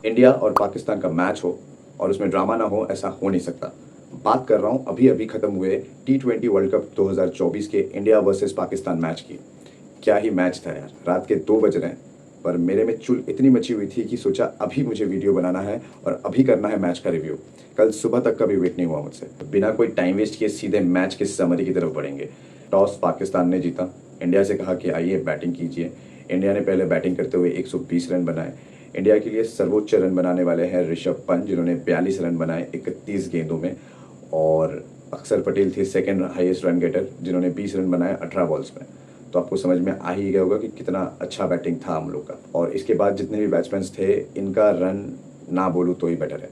India और पाकिस्तान का match हो और उसमें ड्रामा ना हो, ऐसा हो नहीं सकता। बात कर रहा हूँ अभी अभी खत्म हुए T20 वर्ल्ड कप 2024 के इंडिया वर्सेस पाकिस्तान मैच की। क्या ही मैच था यार। रात के 2 बज रहे हैं पर मेरे में चुल इतनी मची हुई थी कि सोचा अभी मुझे वीडियो बनाना है और अभी करना है मैच का रिव्यू। कल सुबह तक का भी वेट नहीं हुआ मुझसे। बिना कोई टाइम वेस्ट किए सीधे मैच के समरी की तरफ बढ़ेंगे। टॉस पाकिस्तान ने जीता। इंडिया से कहा कि आइए बैटिंग कीजिए। इंडिया ने पहले बैटिंग करते हुए 120 रन बनाए। इंडिया के लिए सर्वोच्च रन बनाने वाले हैं ऋषभ पंत, जिन्होंने 42 रन बनाए 31 गेंदों में, और अक्षर पटेल थे सेकंड हाईएस्ट रन गेटर, जिन्होंने 20 रन बनाए 18 बॉल्स में। तो आपको समझ में आ ही गया होगा कि कितना अच्छा बैटिंग था हम लोग का। और इसके बाद जितने भी बैट्समैन थे, इनका रन ना बोलूँ तो ही बेटर है।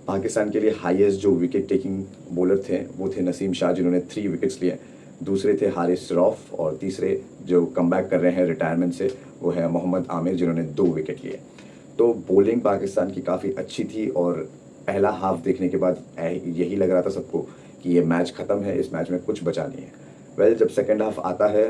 पाकिस्तान के लिए हाईएस्ट जो विकेट टेकिंग बॉलर थे वो थे नसीम शाह, जिन्होंने 3 विकेट्स लिए। दूसरे थे हारिस रौफ, और तीसरे जो कमबैक कर रहे हैं रिटायरमेंट से वो है मोहम्मद आमिर, जिन्होंने 2 विकेट लिए। तो बॉलिंग पाकिस्तान की काफ़ी अच्छी थी और पहला हाफ देखने के बाद यही लग रहा था सबको कि ये मैच ख़त्म है, इस मैच में कुछ बचा नहीं है। वेल, जब सेकेंड हाफ आता है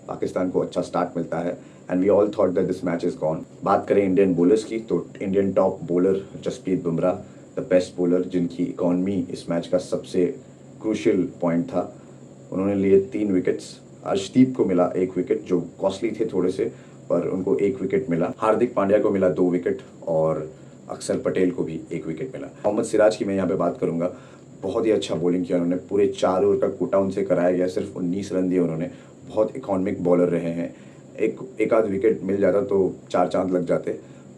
पाकिस्तान को अच्छा स्टार्ट मिलता है and we all thought that this match is gone. बात करें इंडियन बॉलर्स की तो Indian top bowler Jasprit Bumrah, the best bowler, जिनकी इकॉनमी इस मैच का सबसे क्रूशियल पॉइंट था। उन्होंने लिए 3 विकेट्स। अर्शदीप को मिला 1 विकेट, जो कॉस्टली थे थोड़े से, पर उनको 1 विकेट मिला। हार्दिक पांड्या को मिला 2 विकेट और अक्षर पटेल को भी 1 विकेट मिला। मोहम्मद सिराज की मैं यहाँ पे बात करूंगा। बहुत ही अच्छा बॉलिंग किया उन्होंने। पूरे 4 ओवर का कोटा उनसे कराया गया, सिर्फ 19 रन दिए उन्होंने। बहुत इकॉनमिक बॉलर रहे हैं। एक आध विकेट मिल जाता तो 4 चांद लग जाते,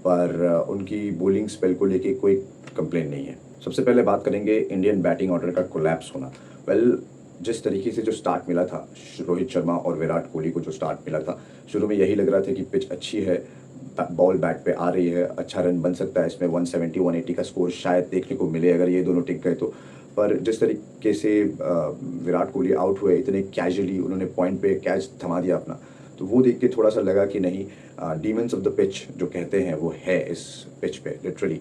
पर उनकी बॉलिंग स्पेल को लेके कोई कंप्लेन नहीं है। सबसे पहले बात करेंगे इंडियन बैटिंग ऑर्डर का कोलैप्स होना। वेल, जिस तरीके से जो स्टार्ट मिला था रोहित शर्मा और विराट कोहली को, जो स्टार्ट मिला था, शुरू में यही लग रहा था कि पिच अच्छी है, बॉल बैट पे आ रही है, अच्छा रन बन सकता है इसमें, 170 180 का स्कोर शायद देखने को मिले अगर ये दोनों टिक गए तो। पर जिस तरीके से विराट कोहली आउट हुए, इतने कैजुअली उन्होंने पॉइंट पे कैच थमा दिया अपना, तो वो देख के थोड़ा सा लगा कि नहीं, डीमंस ऑफ द पिच जो कहते हैं वो है इस पिच पे लिटरली।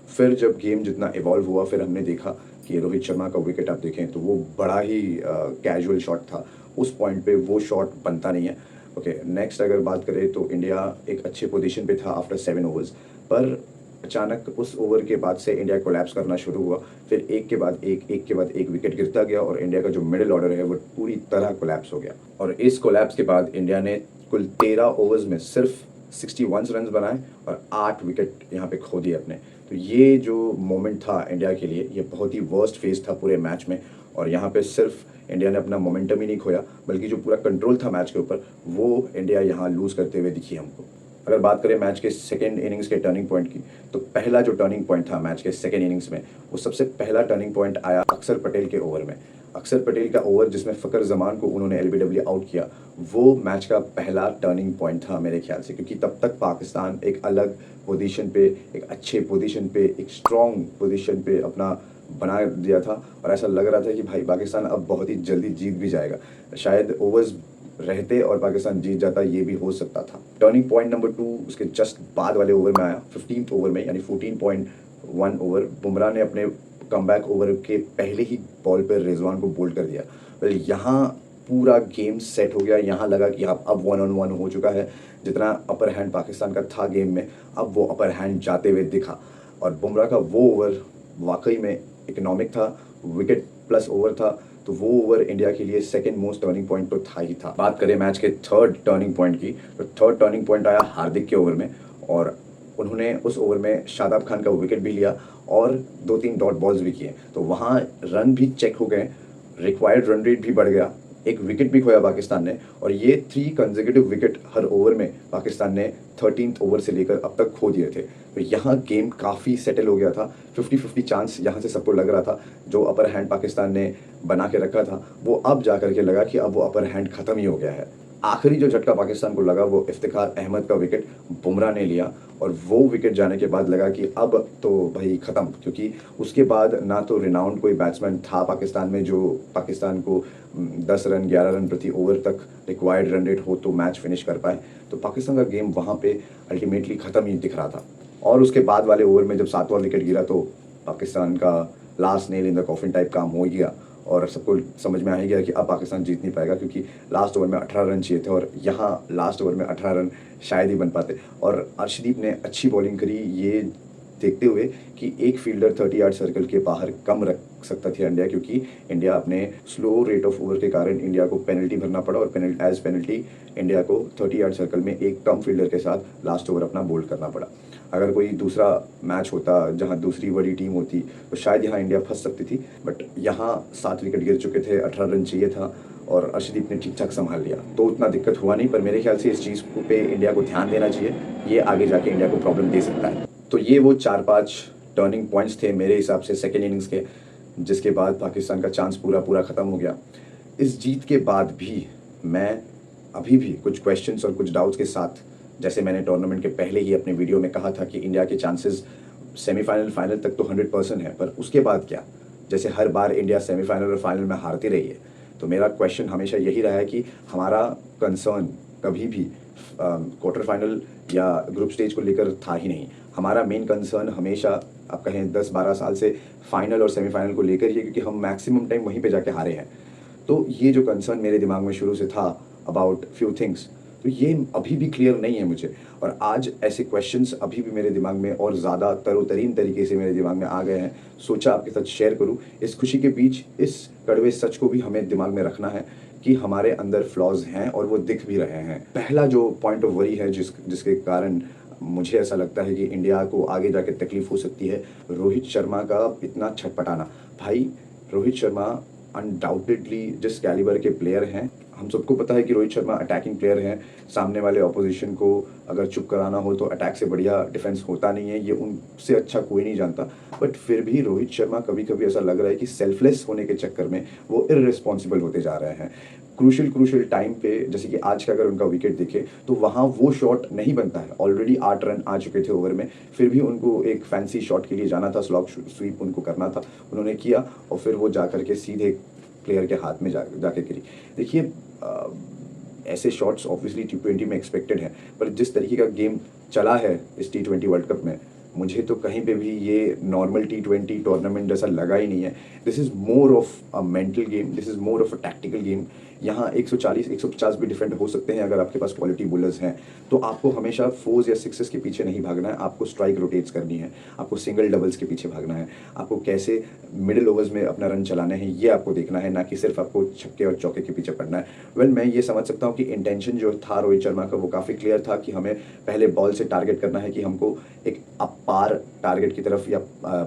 फिर जब गेम जितना इवॉल्व हुआ, फिर हमने देखा कि रोहित शर्मा का विकेट आप देखें तो वो बड़ा ही कैजुअल शॉट था। उस पॉइंट पे वो शॉट बनता नहीं है। ओके, नेक्स्ट अगर बात करें तो इंडिया एक अच्छे पोजीशन पे था आफ्टर 7 ओवर्स, पर अचानक उस ओवर के बाद से इंडिया कोलैप्स करना शुरू हुआ। फिर एक के बाद एक विकेट गिरता गया और इंडिया का जो मिडिल ऑर्डर है वो पूरी तरह कोलैप्स हो गया। और इस कोलैप्स के बाद इंडिया ने कुल 13 ओवर्स में सिर्फ 61 रन बनाए और 8 विकेट यहाँ पे खो दिए अपने। तो ये जो मोमेंट था इंडिया के लिए, ये बहुत ही वर्स्ट फेज था पूरे मैच में। और यहाँ पे सिर्फ इंडिया ने अपना मोमेंटम ही नहीं खोया, बल्कि जो पूरा कंट्रोल था मैच के ऊपर, वो इंडिया यहाँ लूज करते हुए दिखी हमको। अगर बात करें मैच के सेकेंड इनिंग्स के टर्निंग पॉइंट की, तो पहला जो टर्निंग पॉइंट था मैच के सेकेंड इनिंग्स में, वो सबसे पहला टर्निंग पॉइंट आया अक्षर पटेल के ओवर में। अक्षर पटेल का ओवर जिसमें फ़खर जमान को उन्होंने एलबीडब्ल्यू आउट किया, वो मैच का पहला टर्निंग पॉइंट था मेरे ख्याल से, क्योंकि तब तक पाकिस्तान एक अलग पोजीशन पे, एक अच्छे पोजीशन पे, एक स्ट्रॉन्ग पोजीशन पे अपना बना दिया था और ऐसा लग रहा था कि भाई पाकिस्तान अब बहुत ही जल्दी जीत भी जाएगा। शायद ओवर्स रहते और पाकिस्तान जीत जाता, ये भी हो सकता था। टर्निंग पॉइंट नंबर 2 उसके जस्ट बाद वाले ओवर में आया, 15th ओवर में, यानी 14.1 ओवर। बुमराह ने अपने कमबैक ओवर के पहले ही बॉल पर रिजवान को बोल्ड कर दिया। वेल, यहाँ पूरा गेम सेट हो गया। यहाँ लगा कि अब 1-on-1 हो चुका है। जितना अपर हैंड पाकिस्तान का था गेम में, अब वो अपर हैंड जाते हुए दिखा। और बुमराह का वो ओवर वाकई में इकोनॉमिक था, विकेट प्लस ओवर था, तो वो ओवर इंडिया के लिए सेकंड मोस्ट टर्निंग पॉइंट तो था ही था। बात करें मैच के थर्ड टर्निंग पॉइंट की, तो थर्ड टर्निंग पॉइंट आया हार्दिक के ओवर में, और उन्होंने उस ओवर में शादाब खान का विकेट भी लिया और 2-3 डॉट बॉल्स भी किए। तो वहाँ रन भी चेक हो गए, रिक्वायर्ड रन रेट भी बढ़ गया, एक विकेट भी खोया पाकिस्तान ने, और ये 3 कंसेक्यूटिव विकेट हर ओवर में पाकिस्तान ने 13th ओवर से लेकर अब तक खो दिए थे। तो यहाँ गेम काफ़ी सेटल हो गया था। 50-50 चांस यहाँ से सबको लग रहा था। जो अपर हैंड पाकिस्तान ने बना के रखा था, वो अब जा करके लगा कि अब वो अपर हैंड ख़त्म ही हो गया है। आखिरी जो झटका पाकिस्तान को लगा वो इफ्तिखार अहमद का विकेट बुमराह ने लिया, और वो विकेट जाने के बाद लगा कि अब तो भाई ख़त्म, क्योंकि उसके बाद ना तो रिनाउंड कोई बैट्समैन था पाकिस्तान में जो पाकिस्तान को 10 रन 11 रन प्रति ओवर तक रिक्वायर्ड रन रेट हो तो मैच फिनिश कर पाए। तो पाकिस्तान का गेम वहाँ पे अल्टीमेटली ख़त्म ही दिख रहा था। और उसके बाद वाले ओवर में जब 7वां विकेट गिरा तो पाकिस्तान का last nail in the coffin type काम हो गया, और सबको समझ में आ ही गया कि अब पाकिस्तान जीत नहीं पाएगा, क्योंकि लास्ट ओवर में 18 रन चाहिए थे और यहाँ लास्ट ओवर में 18 रन शायद ही बन पाते। और अर्शदीप ने अच्छी बॉलिंग करी। ये देखते हुए कि एक फील्डर 30 यार्ड सर्कल के बाहर कम रख सकता था इंडिया, क्योंकि इंडिया अपने स्लो रेट ऑफ ओवर के कारण इंडिया को पेनल्टी भरना पड़ा और पेनल्टी इंडिया को 30 यार्ड सर्कल में एक कम फील्डर के साथ लास्ट ओवर अपना बोल्ड करना पड़ा। अगर कोई दूसरा मैच होता जहां दूसरी बड़ी टीम होती तो शायद यहाँ इंडिया फंस सकती थी, बट यहाँ 7 विकेट गिर चुके थे, 18 रन चाहिए था और अर्शदीप ने ठीक ठाक संभाल लिया, तो उतना दिक्कत हुआ नहीं। पर मेरे ख्याल से इस चीज़ पे इंडिया को ध्यान देना चाहिए, ये आगे जाके इंडिया को प्रॉब्लम दे सकता है। तो ये वो 4-5 टर्निंग पॉइंट्स थे मेरे हिसाब से सेकेंड इनिंग्स के, जिसके बाद पाकिस्तान का चांस पूरा ख़त्म हो गया। इस जीत के बाद भी मैं अभी भी कुछ क्वेश्चंस और कुछ डाउट्स के साथ, जैसे मैंने टूर्नामेंट के पहले ही अपने वीडियो में कहा था कि इंडिया के चांसेस सेमीफाइनल फाइनल तक तो 100% है, पर उसके बाद क्या? जैसे हर बार इंडिया सेमीफाइनल और फाइनल में हारती रही है, तो मेरा क्वेश्चन हमेशा यही रहा है कि हमारा कंसर्न कभी भी क्वार्टर फाइनल या ग्रुप स्टेज को लेकर था ही नहीं। हमारा मेन कंसर्न हमेशा, आप कहें 10-12 साल से, फाइनल और सेमीफाइनल को लेकर ही है, क्योंकि हम मैक्सिमम टाइम वहीं पे जाके हारे हैं। तो ये जो कंसर्न मेरे दिमाग में शुरू से था अबाउट फ्यू थिंग्स, तो ये अभी भी क्लियर नहीं है मुझे। और आज ऐसे क्वेश्चंस अभी भी मेरे दिमाग में और ज़्यादा तरोतरीन तरीके से मेरे दिमाग में आ गए हैं, सोचा आपके साथ शेयर करूं। इस खुशी के बीच इस कड़वे सच को भी हमें दिमाग में रखना है कि हमारे अंदर फ्लॉज हैं और वो दिख भी रहे हैं। पहला जो पॉइंट ऑफ वरी है जिसके कारण मुझे ऐसा लगता है कि इंडिया को आगे जाके तकलीफ हो सकती है, रोहित शर्मा का इतना छटपटाना। भाई, रोहित शर्मा अनडाउटेडली जिस कैलिबर के प्लेयर हैं, हम सबको पता है कि रोहित शर्मा अटैकिंग प्लेयर हैं। सामने वाले ऑपोजिशन को अगर चुप कराना हो तो अटैक से बढ़िया डिफेंस होता नहीं है, ये उनसे अच्छा कोई नहीं जानता। बट फिर भी रोहित शर्मा कभी कभी ऐसा लग रहा है कि सेल्फलेस होने के चक्कर में वो इररिस्पॉन्सिबल होते जा रहे हैं। क्रूशल टाइम पे, जैसे कि आज का अगर उनका विकेट देखे तो वहाँ वो शॉट नहीं बनता है। ऑलरेडी 8 रन आ चुके थे ओवर में, फिर भी उनको एक फैंसी शॉट के लिए जाना था, स्लॉग स्वीप उनको करना था, उन्होंने किया और फिर वो जा करके सीधे प्लेयर के हाथ में जाके गिरी। देखिए, ऐसे शॉट्स ऑब्वियसली T20 में एक्सपेक्टेड हैं, पर जिस तरीके का गेम चला है इस T20 वर्ल्ड कप में, मुझे तो कहीं पे भी ये नॉर्मल T20 टूर्नामेंट जैसा लगा ही नहीं है। This is more of a mental game, this is more of a tactical game. यहाँ 140-150 भी डिफेंड हो सकते हैं अगर आपके पास क्वालिटी बॉलर्स हैं, तो आपको हमेशा फोर्स या सिक्सेस के पीछे नहीं भागना है, आपको स्ट्राइक रोटेट्स करनी है, आपको सिंगल डबल्स के पीछे भागना है, आपको कैसे मिडिल ओवर्स में अपना रन चलाने हैं ये आपको देखना है, ना कि सिर्फ आपको छक्के और चौके के पीछे पड़ना है। वेल, मैं ये समझ सकता हूँ कि इंटेंशन जो था रोहित शर्मा का वो काफ़ी क्लियर था कि हमें पहले बॉल से टारगेट करना है, कि हमको एक पार टारगेट की तरफ या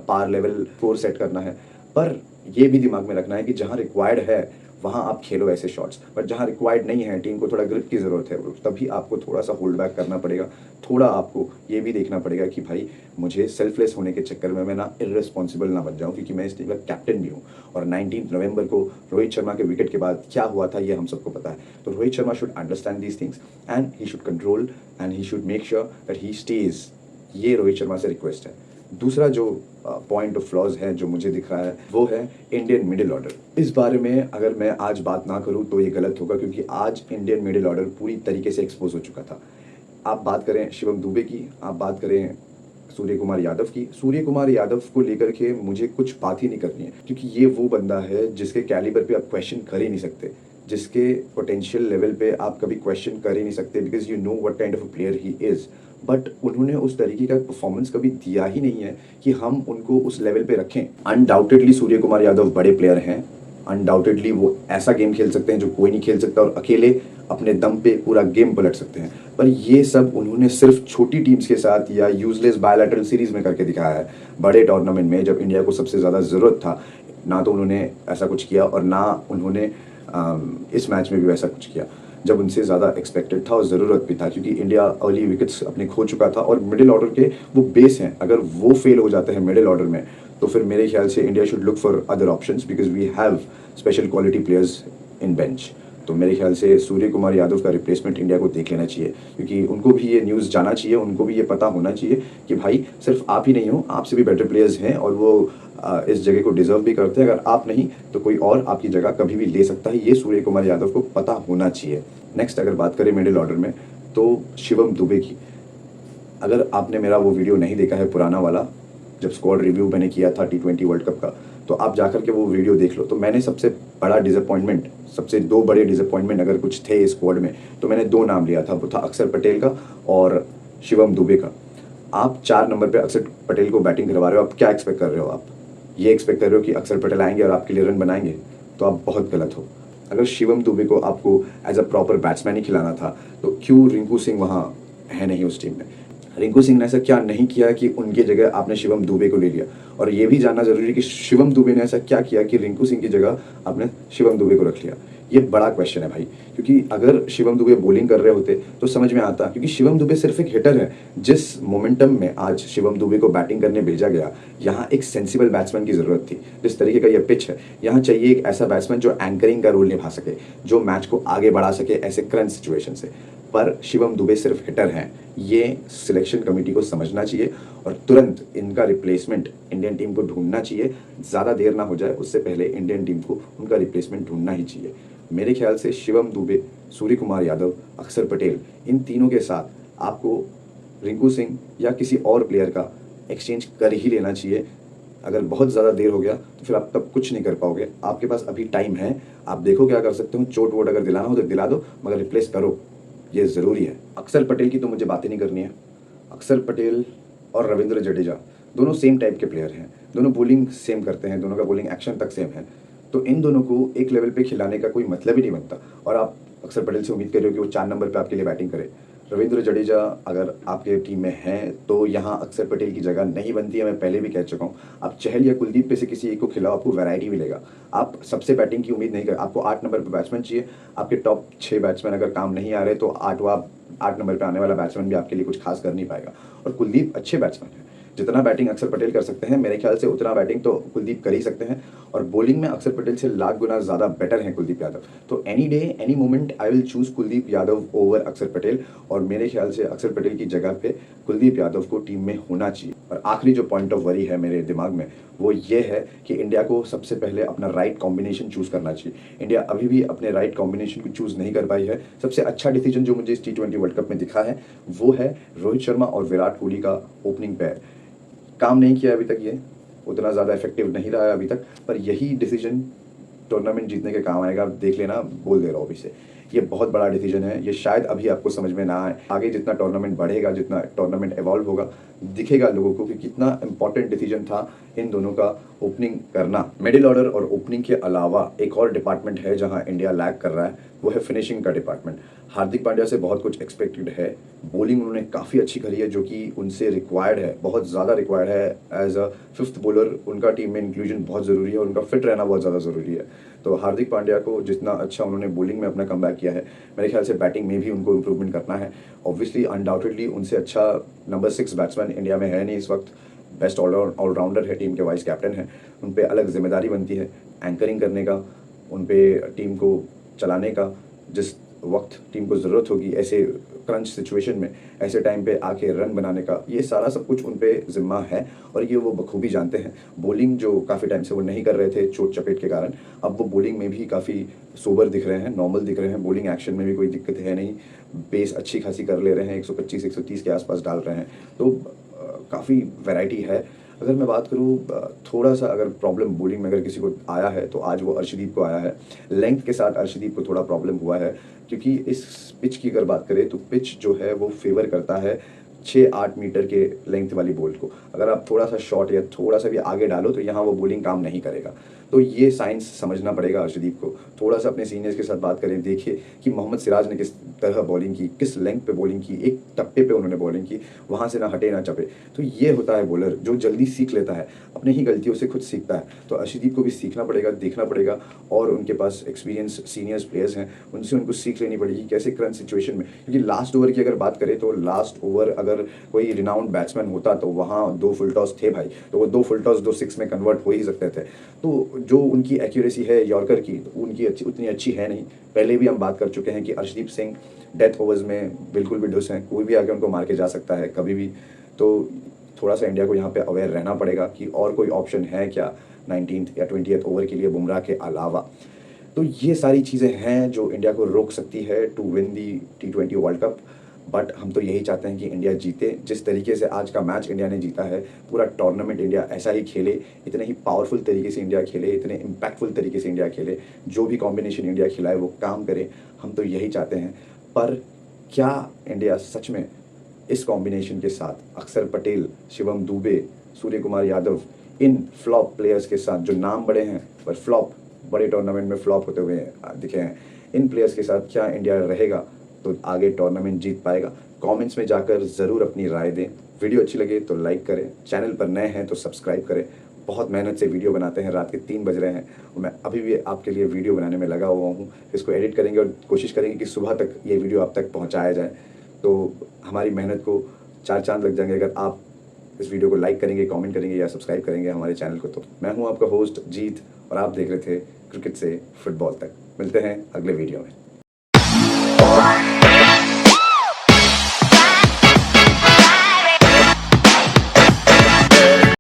पार लेवल स्कोर सेट करना है। पर ये भी दिमाग में रखना है कि जहाँ रिक्वायर्ड है वहाँ आप खेलो ऐसे शॉट्स, बट जहाँ रिक्वायर्ड नहीं है, टीम को थोड़ा ग्रिप की ज़रूरत है, तभी आपको थोड़ा सा होल्ड बैक करना पड़ेगा। थोड़ा आपको ये भी देखना पड़ेगा कि भाई मुझे सेल्फलेस होने के चक्कर में मैं ना इररिस्पॉन्सिबल ना बन जाऊँ, क्योंकि मैं इस टीम का कैप्टन भी हूँ। और 19 नवंबर को रोहित शर्मा के विकेट के बाद क्या हुआ था ये हम सबको पता है। तो Rohit Sharma should understand these things and he should control and he should make sure that he stage. ये रोहित शर्मा से रिक्वेस्ट है। दूसरा जो पॉइंट ऑफ फ्लॉज है जो मुझे दिख रहा है वो है इंडियन मिडिल ऑर्डर। इस बारे में अगर मैं आज बात ना करूं तो ये गलत होगा, क्योंकि आज इंडियन मिडिल ऑर्डर पूरी तरीके से एक्सपोज हो चुका था। आप बात करें शिवम दुबे की, आप बात करें सूर्य कुमार यादव की। सूर्य कुमार यादव को लेकर के मुझे कुछ बात ही नहीं करनी है, क्योंकि ये वो बंदा है जिसके कैलिबर पे आप क्वेश्चन कर ही नहीं सकते, जिसके पोटेंशियल लेवल पे आप कभी क्वेश्चन कर ही नहीं सकते, because you know what kind of a player he is. But उन्होंने उस तरीके का परफॉर्मेंस कभी दिया ही नहीं है कि हम उनको उस लेवल पे रखें। अनडाउटेडली सूर्य कुमार यादव बड़े प्लेयर हैं, अनडाउटेडली वो ऐसा गेम खेल सकते हैं जो कोई नहीं खेल सकता और अकेले अपने दम पे पूरा गेम पलट सकते हैं। पर ये सब उन्होंने सिर्फ छोटी टीम्स के साथ या यूजलेस बायलैटरल सीरीज में करके दिखाया है। बड़े टूर्नामेंट में जब इंडिया को सबसे ज़्यादा ज़रूरत था, ना तो उन्होंने ऐसा कुछ किया और ना उन्होंने इस मैच में भी वैसा कुछ किया जब उनसे ज़्यादा एक्सपेक्टेड था और ज़रूरत भी था, क्योंकि इंडिया अर्ली विकेट्स अपने खो चुका था और मिडिल ऑर्डर के वो बेस हैं। अगर वो फेल हो जाते हैं मिडिल ऑर्डर में तो फिर मेरे ख्याल से India should look for other options, because we have special quality players in bench. तो मेरे ख्याल से सूर्य कुमार यादव का रिप्लेसमेंट इंडिया को देख लेना चाहिए, क्योंकि उनको भी ये न्यूज़ जाना चाहिए, उनको भी ये पता होना चाहिए कि भाई सिर्फ आप ही नहीं हो, आपसे भी बेटर प्लेयर्स हैं और वो इस जगह को डिजर्व भी करते हैं। अगर आप नहीं तो कोई और आपकी जगह कभी भी ले सकता है, ये सूर्य कुमार यादव को पता होना चाहिए। नेक्स्ट अगर बात करें मिडिल ऑर्डर में, तो शिवम दुबे की, अगर आपने मेरा वो वीडियो नहीं देखा है पुराना वाला, जब स्क्वाड रिव्यू मैंने किया था T20 वर्ल्ड कप का, तो आप जाकर के वो वीडियो देख लो। तो मैंने सबसे बड़ा डिसअपॉइंटमेंट, सबसे 2 बड़े डिसअपॉइंटमेंट अगर कुछ थे इस स्क्वाड में, तो मैंने 2 नाम लिया था, वो था अक्षर पटेल का और शिवम दुबे का। आप 4 नंबर पे अक्षर पटेल को बैटिंग करवा रहे हो, आप क्या एक्सपेक्ट कर रहे हो? आप ये एक्सपेक्ट कर रहे हो कि अक्षर पटेल आएंगे और आपके लिए रन बनाएंगे? तो आप बहुत गलत हो। अगर शिवम दुबे को आपको एज अ प्रॉपर बैट्समैन ही खिलाना था तो क्यों रिंकू सिंह वहाँ है नहीं उस टीम में? रिंकू सिंह ने ऐसा क्या नहीं किया कि उनकी जगह आपने शिवम दुबे को ले लिया? और ये भी जानना जरूरी है कि शिवम दुबे ने ऐसा क्या किया कि रिंकू सिंह की जगह आपने शिवम दुबे को रख लिया? ये बड़ा क्वेश्चन है भाई, क्योंकि अगर शिवम दुबे बॉलिंग कर रहे होते तो समझ में आता, क्योंकि शिवम दुबे सिर्फ एक हिटर है। जिस मोमेंटम में आज शिवम दुबे को बैटिंग करने भेजा गया, यहाँ एक सेंसिबल बैट्समैन की जरूरत थी। जिस तरीके का ये पिच है, यहाँ चाहिए एक ऐसा बैट्समैन जो एंकरिंग का रोल निभा सके, जो मैच को आगे बढ़ा सके ऐसे करंट सिचुएशन से। पर शिवम दुबे सिर्फ हिटर हैं, ये सिलेक्शन कमेटी को समझना चाहिए और तुरंत इनका रिप्लेसमेंट इंडियन टीम को ढूंढना चाहिए। ज़्यादा देर ना हो जाए, उससे पहले इंडियन टीम को उनका रिप्लेसमेंट ढूंढना ही चाहिए। मेरे ख्याल से शिवम दुबे, सूर्य कुमार यादव, अक्षर पटेल, इन तीनों के साथ आपको रिंकू सिंह या किसी और प्लेयर का एक्सचेंज कर ही लेना चाहिए। अगर बहुत ज़्यादा देर हो गया तो फिर आप तब कुछ नहीं कर पाओगे। आपके पास अभी टाइम है, आप देखो क्या कर सकते हो। चोट वोट अगर दिलाना हो तो दिला दो, मगर रिप्लेस करो, ये ज़रूरी है। अक्षर पटेल की तो मुझे बात ही नहीं करनी है। अक्षर पटेल और रविंद्र जडेजा दोनों सेम टाइप के प्लेयर हैं, दोनों बॉलिंग सेम करते हैं, दोनों का बॉलिंग एक्शन तक सेम है। तो इन दोनों को एक लेवल पे खिलाने का कोई मतलब ही नहीं बनता। और आप अक्षर पटेल से उम्मीद कर रहे हो कि वो 4 नंबर पे आपके लिए बैटिंग करे। रविंद्र जडेजा अगर आपके टीम में हैं तो यहाँ अक्षर पटेल की जगह नहीं बनती है, मैं पहले भी कह चुका हूँ। आप चहल या कुलदीप पे से किसी एक को खिलाओ, आपको वैरायटी मिलेगा। आप सबसे बैटिंग की उम्मीद नहीं कर, आपको 8 नंबर पे बैट्समैन चाहिए। आपके टॉप 6 बैट्समैन अगर काम नहीं आ रहे तो 8 नंबर पे आने वाला बैट्समैन भी आपके लिए कुछ खास कर नहीं पाएगा। और कुलदीप अच्छे बैट्समैन है, जितना बैटिंग अक्षर पटेल कर सकते हैं मेरे ख्याल से उतना बैटिंग तो कुलदीप कर ही सकते हैं। और बॉलिंग में अक्षर पटेल से लाख गुना ज़्यादा बेटर हैं कुलदीप यादव। तो any day any moment I will choose Kuldeep Yadav over अक्षर पटेल। और मेरे ख्याल से अक्षर पटेल की जगह पे कुलदीप यादव को टीम में होना चाहिए। और आखिरी जो पॉइंट ऑफ वरी है मेरे दिमाग में वो ये है कि इंडिया को सबसे पहले अपना राइट कॉम्बिनेशन चूज़ करना चाहिए। इंडिया अभी भी अपने राइट कॉम्बिनेशन को चूज़ नहीं कर पाई है। सबसे अच्छा डिसीजन जो मुझे इस T20 वर्ल्ड कप में दिखा है वो है रोहित शर्मा और विराट कोहली का ओपनिंग पेयर। काम नहीं किया अभी तक, ये उतना ज़्यादा इफेक्टिव नहीं रहा है अभी तक, पर यही डिसीजन टूर्नामेंट जीतने के काम आएगा। आप देख लेना, बोल दे रहा हूँ अभी से, ये बहुत बड़ा डिसीजन है। ये शायद अभी आपको समझ में ना आए, आगे जितना टूर्नामेंट बढ़ेगा, जितना टूर्नामेंट इवॉल्व होगा, दिखेगा लोगों को कि कितना इंपॉर्टेंट डिसीजन था इन दोनों का ओपनिंग करना। मिडिल ऑर्डर और ओपनिंग के अलावा एक और डिपार्टमेंट है जहां इंडिया लैग कर रहा है, वो है फिनिशिंग का डिपार्टमेंट। हार्दिक पांड्या से बहुत कुछ एक्सपेक्टेड है, बॉलिंग उन्होंने काफ़ी अच्छी करी है जो कि उनसे रिक्वायर्ड है, बहुत ज़्यादा रिक्वायर्ड है। एज अ 5th बॉलर उनका टीम में इंक्लूजन बहुत ज़रूरी है, उनका फिट रहना बहुत ज़्यादा ज़रूरी है। तो हार्दिक पांड्या को जितना अच्छा उन्होंने बॉलिंग में अपना कमबैक किया है, मेरे ख्याल से बैटिंग में भी उनको इंप्रूवमेंट करना है। ऑब्वियसली अनडाउटेडली उनसे अच्छा नंबर 6 बैट्समैन इंडिया में है नहीं इस वक्त। बेस्ट ऑलराउंडर है, टीम के वाइस कैप्टन है, उन पर अलग जिम्मेदारी बनती है एंकरिंग करने का, उन पर टीम को चलाने का। जिस वक्त टीम को ज़रूरत होगी ऐसे क्रंच सिचुएशन में, ऐसे टाइम पे आके रन बनाने का, ये सारा सब कुछ उन पे ज़िम्मा है और ये वो बखूबी जानते हैं। बॉलिंग जो काफ़ी टाइम से वो नहीं कर रहे थे चोट चपेट के कारण, अब वो बॉलिंग में भी काफ़ी सोबर दिख रहे हैं, नॉर्मल दिख रहे हैं। बॉलिंग एक्शन में भी कोई दिक्कत है नहीं, पेस अच्छी खासी कर ले रहे हैं, 125-130 के आसपास डाल रहे हैं। तो काफ़ी वैरायटी है। अगर मैं बात करूँ थोड़ा सा अगर प्रॉब्लम बॉलिंग में अगर किसी को आया है तो आज वो अर्शदीप को आया है। लेंथ के साथ अर्शदीप को थोड़ा प्रॉब्लम हुआ है, क्योंकि इस पिच की अगर बात करें तो पिच जो है वो फेवर करता है 6-8 मीटर के लेंथ वाली बॉल को। अगर आप थोड़ा सा शॉर्ट या थोड़ा सा भी आगे डालो तो यहाँ वो बॉलिंग काम नहीं करेगा। तो ये साइंस समझना पड़ेगा अर्शदीप को। थोड़ा सा अपने सीनियर्स के साथ बात करें, देखिए कि मोहम्मद सिराज ने किस तरह बॉलिंग की, किस लेंथ पे बॉलिंग की, एक टप्पे पे उन्होंने बॉलिंग की, वहाँ से ना हटे ना चपे। तो ये होता है बॉलर जो जल्दी सीख लेता है, अपने ही गलतियों से खुद सीखता है। तो अर्शदीप को भी सीखना पड़ेगा, देखना पड़ेगा, और उनके पास एक्सपीरियंस सीनियर्स प्लेयर्स हैं, उनसे उनको सीख लेनी पड़ेगी कैसे करंट सिचुएशन में। क्योंकि लास्ट ओवर की अगर बात करें तो लास्ट ओवर अगर कोई रिनाउंड बैट्समैन होता तो वहाँ 2 फुल टॉस थे भाई, तो वो 2 फुल टॉस 2 6 में कन्वर्ट हो ही सकते थे। तो जो उनकी एक्यूरेसी है यॉर्कर की, तो उनकी उतनी अच्छी है नहीं। पहले भी हम बात कर चुके हैं कि अर्शदीप सिंह डेथ ओवर्स में बिल्कुल भी ढुस हैं, कोई भी आके उनको मार के जा सकता है कभी भी। तो थोड़ा सा इंडिया को यहाँ पे अवेयर रहना पड़ेगा कि और कोई ऑप्शन है क्या 19th या 20th ओवर के लिए बुमराह के अलावा। तो ये सारी चीज़ें हैं जो इंडिया को रोक सकती है to win the T20 world cup. But हम तो यही चाहते हैं कि इंडिया जीते। जिस तरीके से आज का मैच इंडिया ने जीता है, पूरा टूर्नामेंट इंडिया ऐसा ही खेले, इतने ही पावरफुल तरीके से इंडिया खेले, इतने इम्पैक्टफुल तरीके से इंडिया खेले, जो भी कॉम्बिनेशन इंडिया खिलाए वो काम करे। हम तो यही चाहते हैं। पर क्या इंडिया सच में इस कॉम्बिनेशन के साथ अक्षर पटेल, शिवम दुबे, सूर्य कुमार यादव, इन फ्लॉप प्लेयर्स के साथ जो नाम बड़े हैं पर फ्लॉप बड़े टूर्नामेंट में फ्लॉप होते हुए दिखे हैं, इन प्लेयर्स के साथ क्या इंडिया रहेगा तो आगे टूर्नामेंट जीत पाएगा? कमेंट्स में जाकर ज़रूर अपनी राय दें। वीडियो अच्छी लगे तो लाइक करें, चैनल पर नए हैं तो सब्सक्राइब करें। बहुत मेहनत से वीडियो बनाते हैं, रात के 3 बज रहे हैं और मैं अभी भी आपके लिए वीडियो बनाने में लगा हुआ हूँ। इसको एडिट करेंगे और कोशिश करेंगे कि सुबह तक ये वीडियो आप तक पहुँचाया जाए। तो हमारी मेहनत को 4 चाँद लग जाएंगे अगर आप इस वीडियो को लाइक करेंगे, कमेंट करेंगे या सब्सक्राइब करेंगे हमारे चैनल को। तो मैं हूँ आपका होस्ट जीत और आप देख रहे थे क्रिकेट से फुटबॉल तक। मिलते हैं अगले वीडियो में।